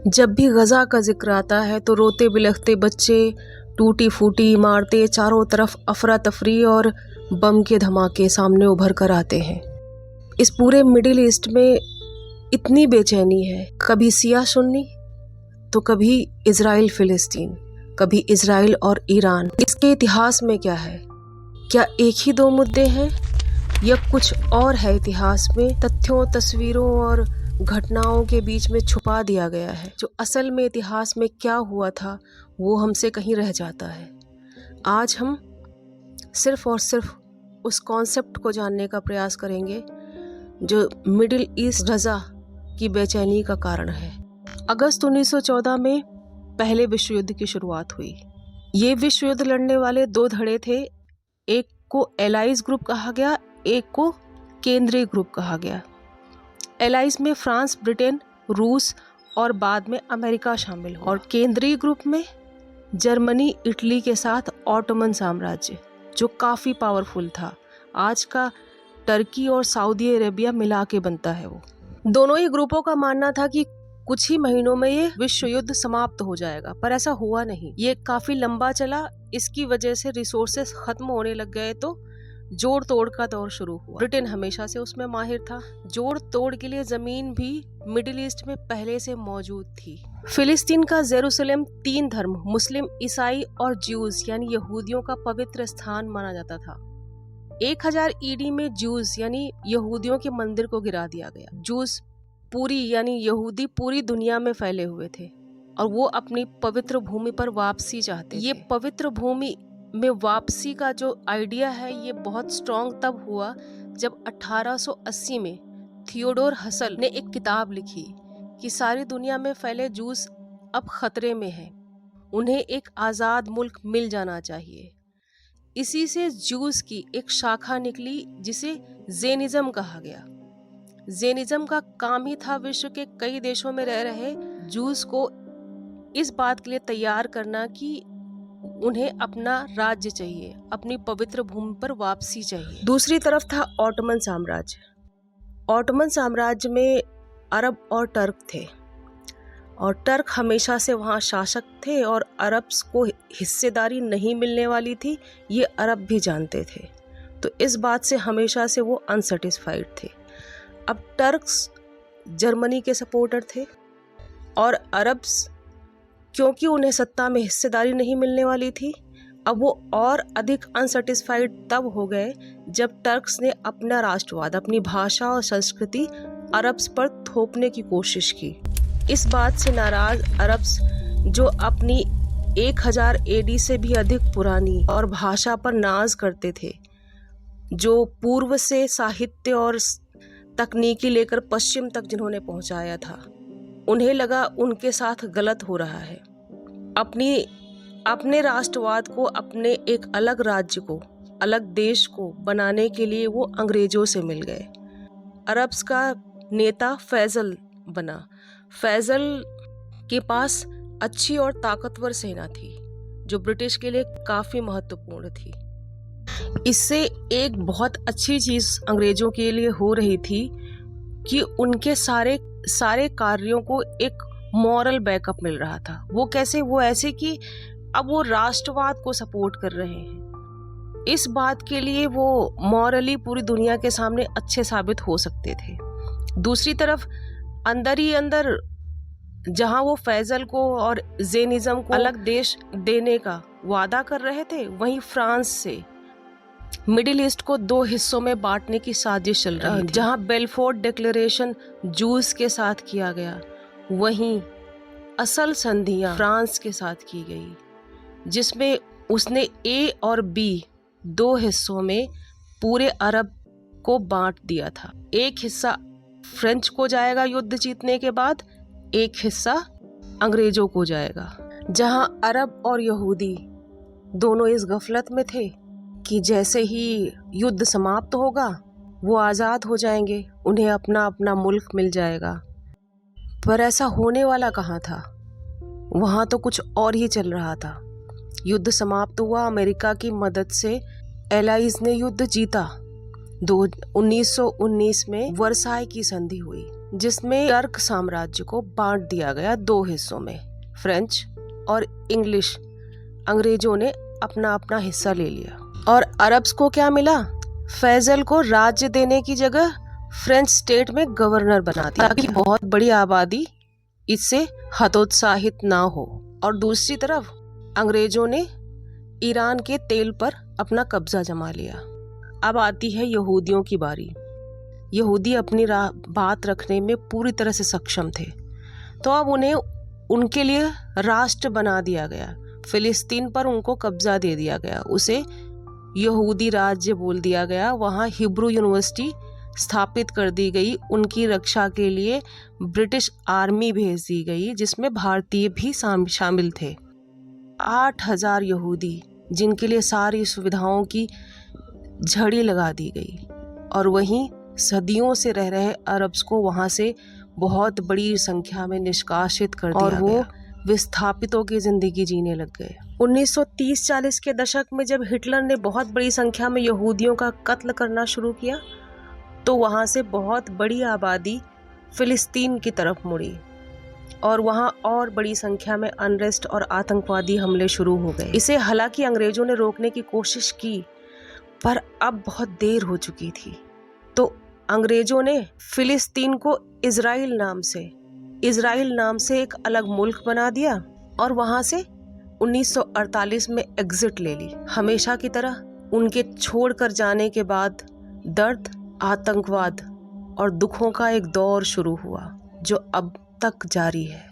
जब भी गज़ा का जिक्र आता है तो रोते बिलखते बच्चे, टूटी फूटी इमारतें, चारों तरफ अफरा तफरी और बम के धमाके सामने उभर कर आते हैं। इस पूरे मिडिल ईस्ट में इतनी बेचैनी है, कभी सिया सुन्नी तो कभी इज़राइल फ़िलिस्तीन, कभी इज़राइल और ईरान। इसके इतिहास में क्या है? क्या एक ही दो मुद्दे हैं या कुछ और है? इतिहास में तथ्यों, तस्वीरों और घटनाओं के बीच में छुपा दिया गया है। जो असल में इतिहास में क्या हुआ था वो हमसे कहीं रह जाता है। आज हम सिर्फ और सिर्फ उस कॉन्सेप्ट को जानने का प्रयास करेंगे जो मिडिल ईस्ट गज़ा की बेचैनी का कारण है। अगस्त 1914 में पहले विश्व युद्ध की शुरुआत हुई। ये विश्व युद्ध लड़ने वाले दो धड़े थे। एक को एलाइज ग्रुप कहा गया, एक को केंद्रीय ग्रुप कहा गया। एलाइज में फ्रांस, ब्रिटेन, रूस और बाद में अमेरिका शामिल हुआ, और केंद्रीय ग्रुप में जर्मनी, इटली के साथ ऑटोमन साम्राज्य जो काफ़ी पावरफुल था। आज का टर्की और सऊदी अरेबिया मिला के बनता है वो। दोनों ही ग्रुपों का मानना था कि कुछ ही महीनों में ये विश्व युद्ध समाप्त हो जाएगा, पर ऐसा हुआ नहीं। ये काफ़ी लंबा चला। इसकी वजह से रिसोर्सेस खत्म होने लग गए तो जोड़ तोड़ का दौर शुरू हुआ। ब्रिटेन हमेशा से उसमें माहिर था। जोड़ तोड़ के लिए जमीन भी मिडिल ईस्ट में पहले से मौजूद थी। फिलिस्तीन का जेरूसलेम 3 धर्म, मुस्लिम, ईसाई और ज्यूज यानी यहूदियों का पवित्र स्थान माना जाता था। 1000 ईडी में ज्यूज यानी यहूदियों के मंदिर को गिरा दिया गया। ज्यूज पूरी यानी यहूदी पूरी दुनिया में फैले हुए थे और वो अपनी पवित्र भूमि पर वापसी चाहते थे। ये पवित्र भूमि में वापसी का जो आइडिया है ये बहुत स्ट्रॉन्ग तब हुआ जब 1880 में थियोडोर हसल ने एक किताब लिखी कि सारी दुनिया में फैले जूस अब खतरे में हैं, उन्हें एक आज़ाद मुल्क मिल जाना चाहिए। इसी से जूस की एक शाखा निकली जिसे ज़ेनिज़्म कहा गया। ज़ेनिज़्म का काम ही था विश्व के कई देशों में रह रहे जूस को इस बात के लिए तैयार करना कि उन्हें अपना राज्य चाहिए, अपनी पवित्र भूमि पर वापसी चाहिए। दूसरी तरफ था ऑटोमन साम्राज्य। ऑटोमन साम्राज्य में अरब और टर्क थे और टर्क हमेशा से वहाँ शासक थे और अरब्स को हिस्सेदारी नहीं मिलने वाली थी, ये अरब भी जानते थे। तो इस बात से हमेशा से वो अनसेटिस्फाइड थे। अब टर्क्स जर्मनी के सपोर्टर थे और अरब्स क्योंकि उन्हें सत्ता में हिस्सेदारी नहीं मिलने वाली थी, अब वो और अधिक अनसेटिस्फाइड तब हो गए जब टर्क्स ने अपना राष्ट्रवाद, अपनी भाषा और संस्कृति अरब्स पर थोपने की कोशिश की। इस बात से नाराज अरब्स जो अपनी 1000 एडी से भी अधिक पुरानी और भाषा पर नाज करते थे, जो पूर्व से साहित्य और तकनीकी लेकर पश्चिम तक जिन्होंने पहुंचाया था, उन्हें लगा उनके साथ गलत हो रहा है। अपने राष्ट्रवाद को, अपने एक अलग राज्य को, अलग देश को बनाने के लिए वो अंग्रेजों से मिल गए। अरब्स का नेता फैजल बना। फैजल के पास अच्छी और ताकतवर सेना थी जो ब्रिटिश के लिए काफ़ी महत्वपूर्ण थी। इससे एक बहुत अच्छी चीज़ अंग्रेजों के लिए हो रही थी कि उनके सारे कार्यों को एक मॉरल बैकअप मिल रहा था। वो कैसे? वो ऐसे कि अब वो राष्ट्रवाद को सपोर्ट कर रहे हैं। इस बात के लिए वो मॉरली पूरी दुनिया के सामने अच्छे साबित हो सकते थे। दूसरी तरफ अंदर ही अंदर जहां वो फैजल को और ज़ेनिज़्म को अलग देश देने का वादा कर रहे थे, वहीं फ्रांस से मिडिल ईस्ट को 2 हिस्सों में बांटने की साजिश चल रही थी। जहां बेलफोर्ट डिक्लेरेशन जूस के साथ किया गया, वहीं असल संधियां फ्रांस के साथ की गई, जिसमें उसने ए और बी 2 हिस्सों में पूरे अरब को बांट दिया था। एक हिस्सा फ्रेंच को जाएगा युद्ध जीतने के बाद, एक हिस्सा अंग्रेजों को जाएगा। जहां अरब और यहूदी दोनों इस गफलत में थे कि जैसे ही युद्ध समाप्त होगा वो आज़ाद हो जाएंगे, उन्हें अपना अपना मुल्क मिल जाएगा। पर ऐसा होने वाला कहाँ था? वहाँ तो कुछ और ही चल रहा था। युद्ध समाप्त हुआ, अमेरिका की मदद से एलाइज ने युद्ध जीता। 1919 में वर्साई की संधि हुई। जिसमें टर्क साम्राज्य को बांट दिया गया 2 हिस्सों में। फ्रेंच और इंग्लिश अंग्रेजों ने अपना अपना हिस्सा ले लिया। और अरब्स को क्या मिला? फैजल को राज्य देने की जगह फ्रेंच स्टेट में गवर्नर बना दिया ताकि बहुत बड़ी आबादी इससे हतोत्साहित ना हो। और दूसरी तरफ अंग्रेजों ने ईरान के तेल पर अपना कब्जा जमा लिया। अब आती है यहूदियों की बारी। यहूदी अपनी बात रखने में पूरी तरह से सक्षम थे, तो अब उन्हें उनके लिए राष्ट्र बना दिया गया। फिलिस्तीन पर उनको कब्जा दे दिया गया, उसे यहूदी राज्य बोल दिया गया। वहाँ हिब्रू यूनिवर्सिटी स्थापित कर दी गई। उनकी रक्षा के लिए ब्रिटिश आर्मी भेज दी गई, जिसमें भारतीय भी शामिल थे। 8,000 यहूदी, जिनके लिए सारी सुविधाओं की झड़ी लगा दी गई। और वहीं सदियों से रह रहे अरब्स को वहाँ से बहुत बड़ी संख्या में निष्कासित कर दिया और वो विस्थापितों की जिंदगी जीने लग गए। 1930-40 के दशक में जब हिटलर ने बहुत बड़ी संख्या में यहूदियों का कत्ल करना शुरू किया, तो वहाँ से बहुत बड़ी आबादी फिलिस्तीन की तरफ मुड़ी और वहाँ और बड़ी संख्या में अनरेस्ट और आतंकवादी हमले शुरू हो गए। इसे हालांकि अंग्रेजों ने रोकने की कोशिश की, पर अब बहुत देर हो चुकी थी। तो अंग्रेजों ने फिलिस्तीन को इजराइल नाम से एक अलग मुल्क बना दिया और वहाँ से 1948 में एग्जिट ले ली। हमेशा की तरह उनके छोड़कर जाने के बाद दर्द, आतंकवाद और दुखों का एक दौर शुरू हुआ, जो अब तक जारी है।